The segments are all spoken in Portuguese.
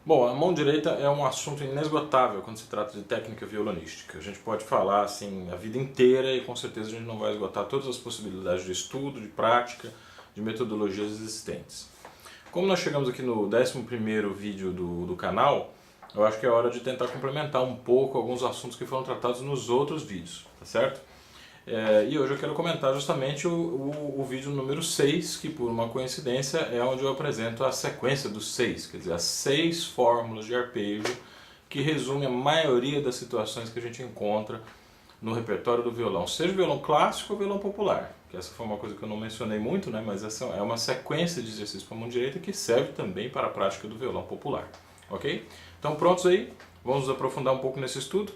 Bom, a mão direita é um assunto inesgotável quando se trata de técnica violonística. A gente pode falar assim a vida inteira e com certeza a gente não vai esgotar todas as possibilidades de estudo, de prática, de metodologias existentes. Como nós chegamos aqui no 11º vídeo do canal, eu acho que é hora de tentar complementar um pouco alguns assuntos que foram tratados nos outros vídeos, tá certo? E hoje eu quero comentar justamente o vídeo número 6, que por uma coincidência é onde eu apresento a sequência dos 6, quer dizer, as 6 fórmulas de arpejo que resume a maioria das situações que a gente encontra no repertório do violão, seja violão clássico ou violão popular, que essa foi uma coisa que eu não mencionei muito, né, mas essa é uma sequência de exercícios para a mão direita que serve também para a prática do violão popular, ok? Então prontos aí? Vamos nos aprofundar um pouco nesse estudo?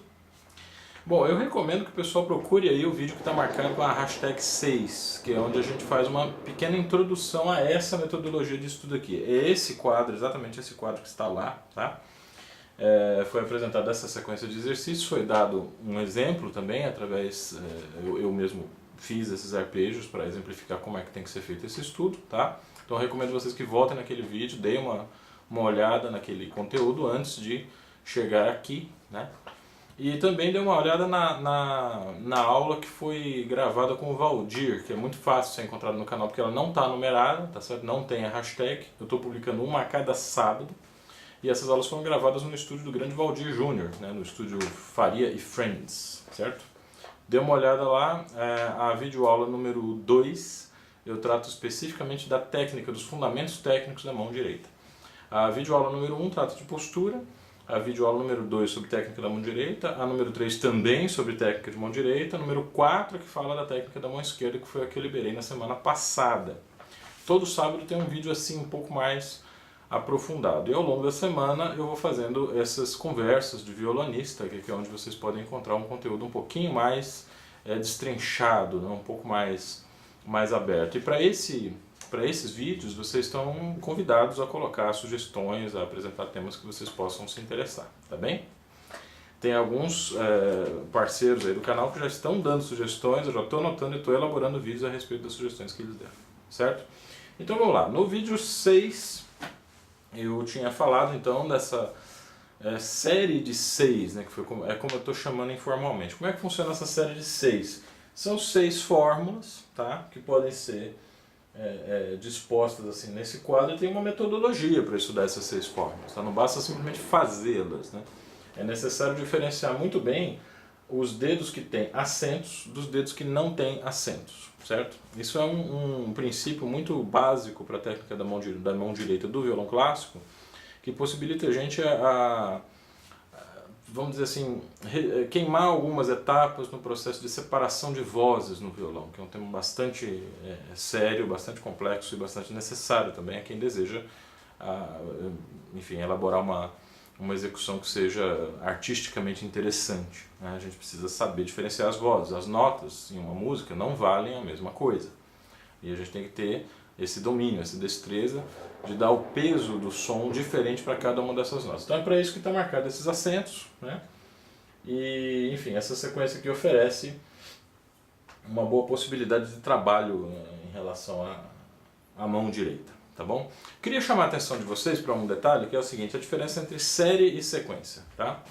Bom, eu recomendo que o pessoal procure aí o vídeo que está marcado com a hashtag 6, que é onde a gente faz uma pequena introdução a essa metodologia de estudo aqui. É esse quadro, exatamente esse quadro que está lá, tá? Foi apresentada essa sequência de exercícios, foi dado um exemplo também, através, eu mesmo fiz esses arpejos para exemplificar como é que tem que ser feito esse estudo, tá? Então eu recomendo vocês que voltem naquele vídeo, deem uma olhada naquele conteúdo antes de chegar aqui, né? E também dê uma olhada na aula que foi gravada com o Valdir, que é muito fácil ser encontrada no canal, porque ela não está numerada, tá certo? Não tem a hashtag, eu estou publicando uma a cada sábado. E essas aulas foram gravadas no estúdio do grande Valdir Júnior, né? No estúdio Faria e Friends, certo? Dê uma olhada lá, a videoaula número 2, eu trato especificamente da técnica, dos fundamentos técnicos da mão direita. A videoaula número 1 trata de postura, a videoaula número 2 sobre técnica da mão direita, a número 3 também sobre técnica de mão direita, a número 4 que fala da técnica da mão esquerda, que foi a que eu liberei na semana passada. Todo sábado tem um vídeo assim um pouco mais aprofundado. E ao longo da semana eu vou fazendo essas conversas de violonista, que é onde vocês podem encontrar um conteúdo um pouquinho mais destrinchado, né? Um pouco mais aberto. E para esses vídeos vocês estão convidados a colocar sugestões, a apresentar temas que vocês possam se interessar, tá bem? Tem alguns parceiros aí do canal que já estão dando sugestões, eu já estou anotando e estou elaborando vídeos a respeito das sugestões que eles deram, certo? Então vamos lá, no vídeo 6 eu tinha falado então dessa série de 6, né, que foi como eu estou chamando informalmente. Como é que funciona essa série de 6? São 6 fórmulas, tá, que podem ser dispostas assim nesse quadro, e tem uma metodologia para estudar essas 6 fórmulas, tá? Não basta simplesmente fazê-las, né? É necessário diferenciar muito bem os dedos que têm acentos dos dedos que não têm acentos, certo? Isso é um princípio muito básico para a técnica da mão direita do violão clássico, que possibilita a gente vamos dizer assim, queimar algumas etapas no processo de separação de vozes no violão, que é um tema bastante sério, bastante complexo e bastante necessário também a quem deseja, enfim, elaborar uma execução que seja artisticamente interessante, né? A gente precisa saber diferenciar as vozes, as notas em uma música não valem a mesma coisa, e a gente tem que ter esse domínio, essa destreza de dar o peso do som diferente para cada uma dessas notas. Então é para isso que está marcado esses acentos, né? E enfim, essa sequência aqui oferece uma boa possibilidade de trabalho em relação à mão direita, tá bom? Queria chamar a atenção de vocês para um detalhe, que é o seguinte: a diferença entre série e sequência, tá?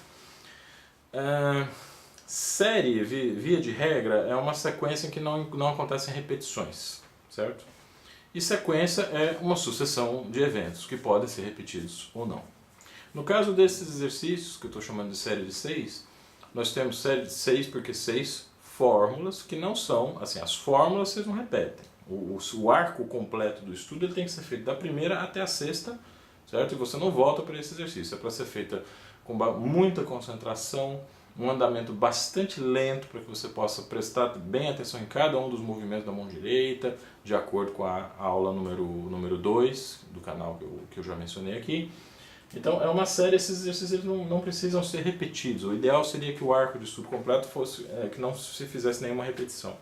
Série, via de regra, é uma sequência em que não acontecem repetições, certo? E sequência é uma sucessão de eventos que podem ser repetidos ou não. No caso desses exercícios, que eu estou chamando de série de 6, nós temos série de 6 porque 6 fórmulas que não são, assim, as fórmulas vocês não repetem. O arco completo do estudo ele tem que ser feito da primeira até a sexta, certo? E você não volta para esse exercício, é para ser feita com muita concentração, um andamento bastante lento para que você possa prestar bem atenção em cada um dos movimentos da mão direita, de acordo com a aula número 2 do canal que eu já mencionei aqui. Então é uma série, esses exercícios não precisam ser repetidos. O ideal seria que o arco de estudo completo fosse que não se fizesse nenhuma repetição.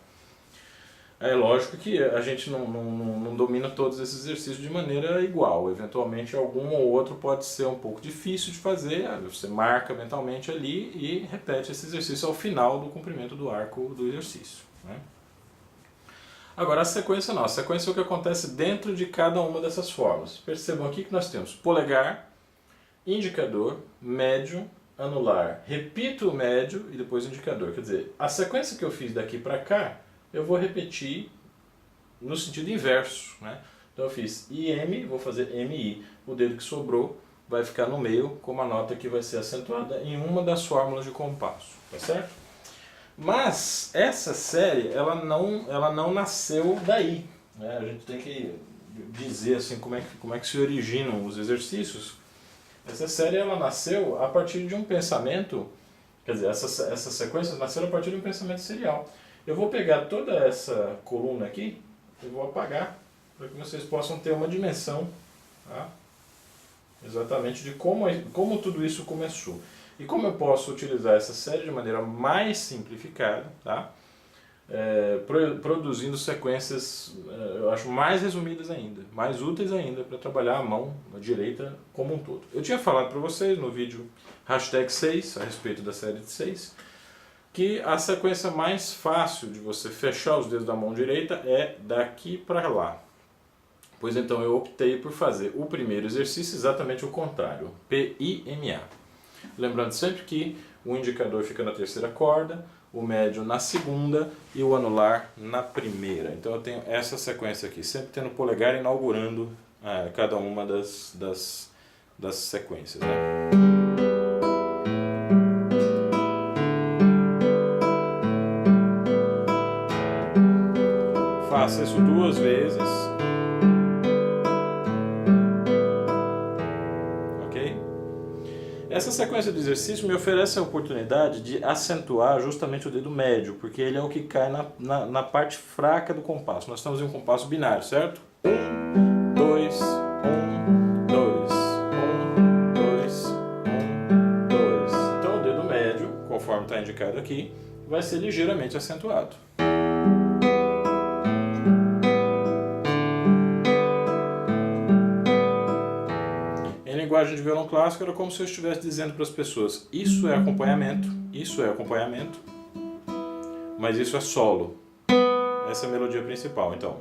É lógico que a gente não domina todos esses exercícios de maneira igual. Eventualmente algum ou outro pode ser um pouco difícil de fazer. Você marca mentalmente ali e repete esse exercício ao final do cumprimento do arco do exercício, né? Agora a sequência não. A sequência é o que acontece dentro de cada uma dessas formas. Percebam aqui que nós temos polegar, indicador, médio, anular, repito o médio e depois o indicador. Quer dizer, a sequência que eu fiz daqui para cá, eu vou repetir no sentido inverso, né? Então eu fiz IM, vou fazer MI. O dedo que sobrou vai ficar no meio com uma nota que vai ser acentuada em uma das fórmulas de compasso, tá certo? Mas essa série, ela não nasceu daí, né? A gente tem que dizer assim como é que se originam os exercícios. Essa série ela nasceu a partir de um pensamento, quer dizer, essas sequências nasceram a partir de um pensamento serial. Eu vou pegar toda essa coluna aqui, eu vou apagar, para que vocês possam ter uma dimensão, tá? Exatamente de como tudo isso começou. E como eu posso utilizar essa série de maneira mais simplificada, tá? Produzindo sequências, eu acho, mais resumidas ainda, mais úteis ainda para trabalhar a mão direita como um todo. Eu tinha falado para vocês no vídeo #6, a respeito da série de 6, que a sequência mais fácil de você fechar os dedos da mão direita é daqui para lá. Pois então eu optei por fazer o primeiro exercício exatamente o contrário, PIMA. Lembrando sempre que o indicador fica na terceira corda, o médio na segunda e o anular na primeira. Então eu tenho essa sequência aqui, sempre tendo o polegar inaugurando cada uma das sequências, né? Faça isso 2 vezes. Essa sequência de exercício me oferece a oportunidade de acentuar justamente o dedo médio, porque ele é o que cai na parte fraca do compasso. Nós estamos em um compasso binário, certo? 1, 2, 1, 2, 1, 2, 1, 2. Então o dedo médio, conforme está indicado aqui, vai ser ligeiramente acentuado. Em linguagem de violão clássico era como se eu estivesse dizendo para as pessoas: isso é acompanhamento, mas isso é solo. Essa é a melodia principal, então.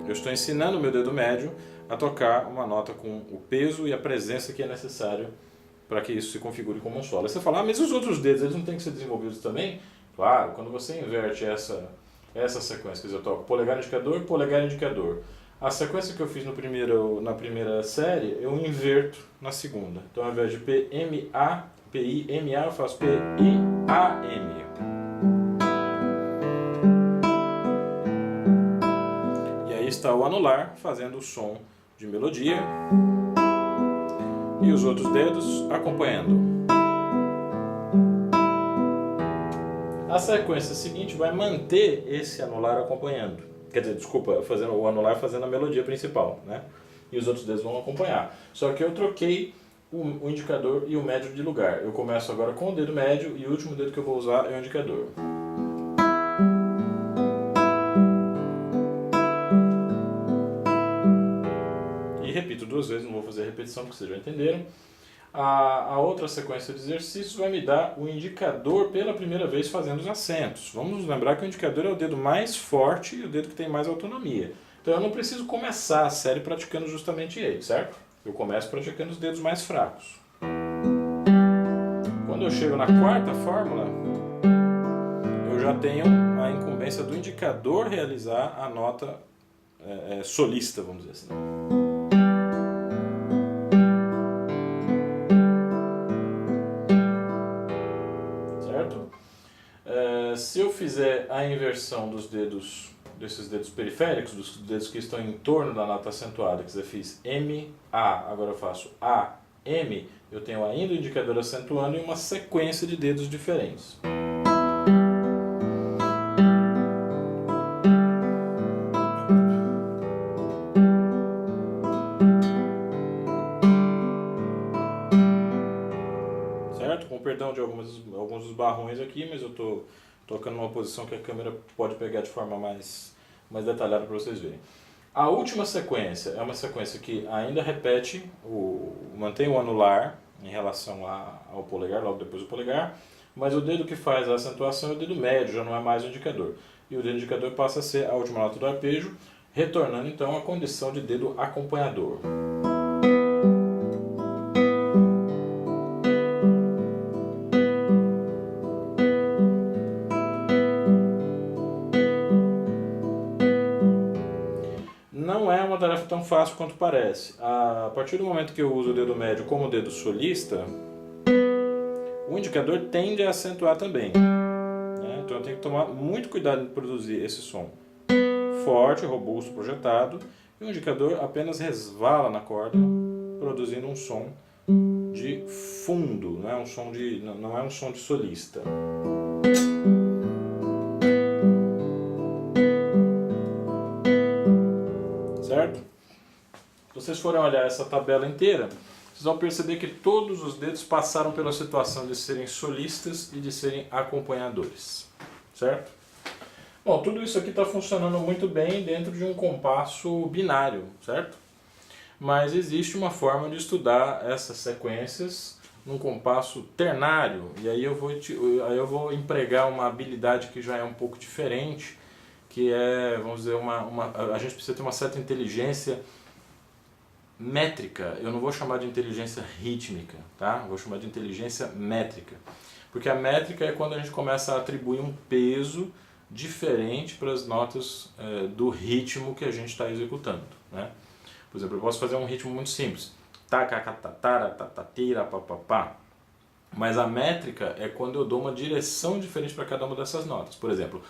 Eu estou ensinando o meu dedo médio a tocar uma nota com o peso e a presença que é necessário para que isso se configure como um solo. Aí você fala, mas os outros dedos, eles não têm que ser desenvolvidos também? Claro, quando você inverte essa sequência, quer dizer, eu toco polegar, indicador. A sequência que eu fiz na primeira série, eu inverto na segunda. Então, ao invés de PIMA, eu faço PIAM. E aí está o anular fazendo o som de melodia e os outros dedos acompanhando. A sequência seguinte vai manter esse anular acompanhando. Quer dizer, desculpa, fazendo o anular fazendo a melodia principal, né? E os outros dedos vão acompanhar. Só que eu troquei o indicador e o médio de lugar. Eu começo agora com o dedo médio e o último dedo que eu vou usar é o indicador. E repito 2 vezes, não vou fazer a repetição porque vocês já entenderam. A outra sequência de exercícios vai me dar o indicador pela primeira vez fazendo os acentos. Vamos lembrar que o indicador é o dedo mais forte e o dedo que tem mais autonomia. Então eu não preciso começar a série praticando justamente ele, certo? Eu começo praticando os dedos mais fracos. Quando eu chego na quarta fórmula, eu já tenho a incumbência do indicador realizar a nota solista, vamos dizer assim. Se eu fizer a inversão desses dedos periféricos, dos dedos que estão em torno da nota acentuada, que eu fiz M, A, agora eu faço A, M, eu tenho ainda o indicador acentuando em uma sequência de dedos diferentes. Certo? Com perdão de alguns dos barrões aqui, mas eu estou tocando numa posição que a câmera pode pegar de forma mais detalhada para vocês verem. A última sequência é uma sequência que ainda repete, mantém o anular em relação ao polegar, logo depois do polegar, mas o dedo que faz a acentuação é o dedo médio, já não é mais o indicador. e o dedo indicador passa a ser a última nota do arpejo, retornando então à condição de dedo acompanhador. Não é uma tarefa tão fácil quanto parece. A partir do momento que eu uso o dedo médio como dedo solista, o indicador tende a acentuar também, né? Então eu tenho que tomar muito cuidado em produzir esse som forte, robusto, projetado, e o indicador apenas resvala na corda, produzindo um som de fundo, não é um som de solista. Certo? Se vocês forem olhar essa tabela inteira, vocês vão perceber que todos os dedos passaram pela situação de serem solistas e de serem acompanhadores. Certo? Bom, tudo isso aqui está funcionando muito bem dentro de um compasso binário, certo? Mas existe uma forma de estudar essas sequências num compasso ternário, e aí eu vou empregar uma habilidade que já é um pouco diferente, que é, vamos dizer, a gente precisa ter uma certa inteligência métrica. Eu não vou chamar de inteligência rítmica, tá? Eu vou chamar de inteligência métrica. Porque a métrica é quando a gente começa a atribuir um peso diferente para as notas do ritmo que a gente está executando, né? Por exemplo, eu posso fazer um ritmo muito simples, mas a métrica é quando eu dou uma direção diferente para cada uma dessas notas. Por exemplo,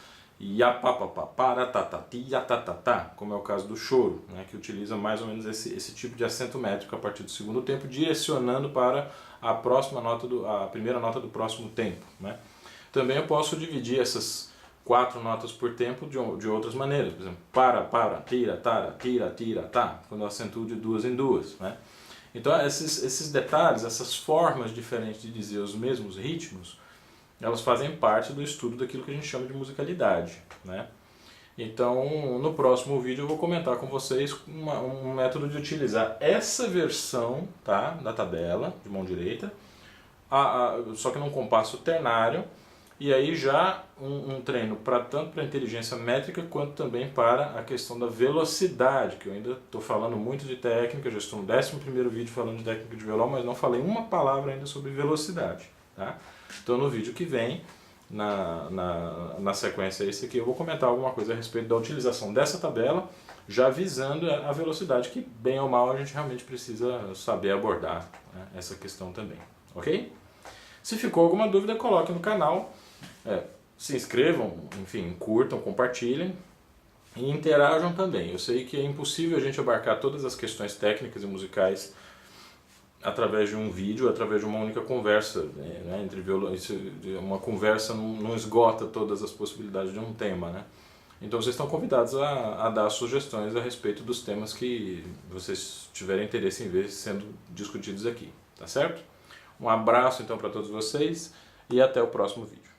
como é o caso do choro, né, que utiliza mais ou menos esse tipo de acento métrico a partir do segundo tempo, direcionando para a próxima nota a primeira nota do próximo tempo, né? Também eu posso dividir essas 4 notas por tempo de outras maneiras, por exemplo, tira, tá, quando eu acentuo de 2 em 2, né? Então esses detalhes, essas formas diferentes de dizer os mesmos ritmos, elas fazem parte do estudo daquilo que a gente chama de musicalidade, né? Então, no próximo vídeo eu vou comentar com vocês um método de utilizar essa versão, tá, da tabela de mão direita, só que num compasso ternário, e aí já um treino tanto para a inteligência métrica quanto também para a questão da velocidade, que eu ainda estou falando muito de técnica, já estou no 11º vídeo falando de técnica de violão, mas não falei uma palavra ainda sobre velocidade, tá? Então no vídeo que vem, na sequência esse aqui, eu vou comentar alguma coisa a respeito da utilização dessa tabela, já visando a velocidade que, bem ou mal, a gente realmente precisa saber abordar, né, essa questão também, ok? Se ficou alguma dúvida, coloque no canal. Se inscrevam, enfim, curtam, compartilhem e interajam também. Eu sei que é impossível a gente abarcar todas as questões técnicas e musicais através de um vídeo, através de uma única conversa, né, entre violões. Uma conversa não esgota todas as possibilidades de um tema, né? Então vocês estão convidados a dar sugestões a respeito dos temas que vocês tiverem interesse em ver sendo discutidos aqui, tá certo? Um abraço então para todos vocês e até o próximo vídeo.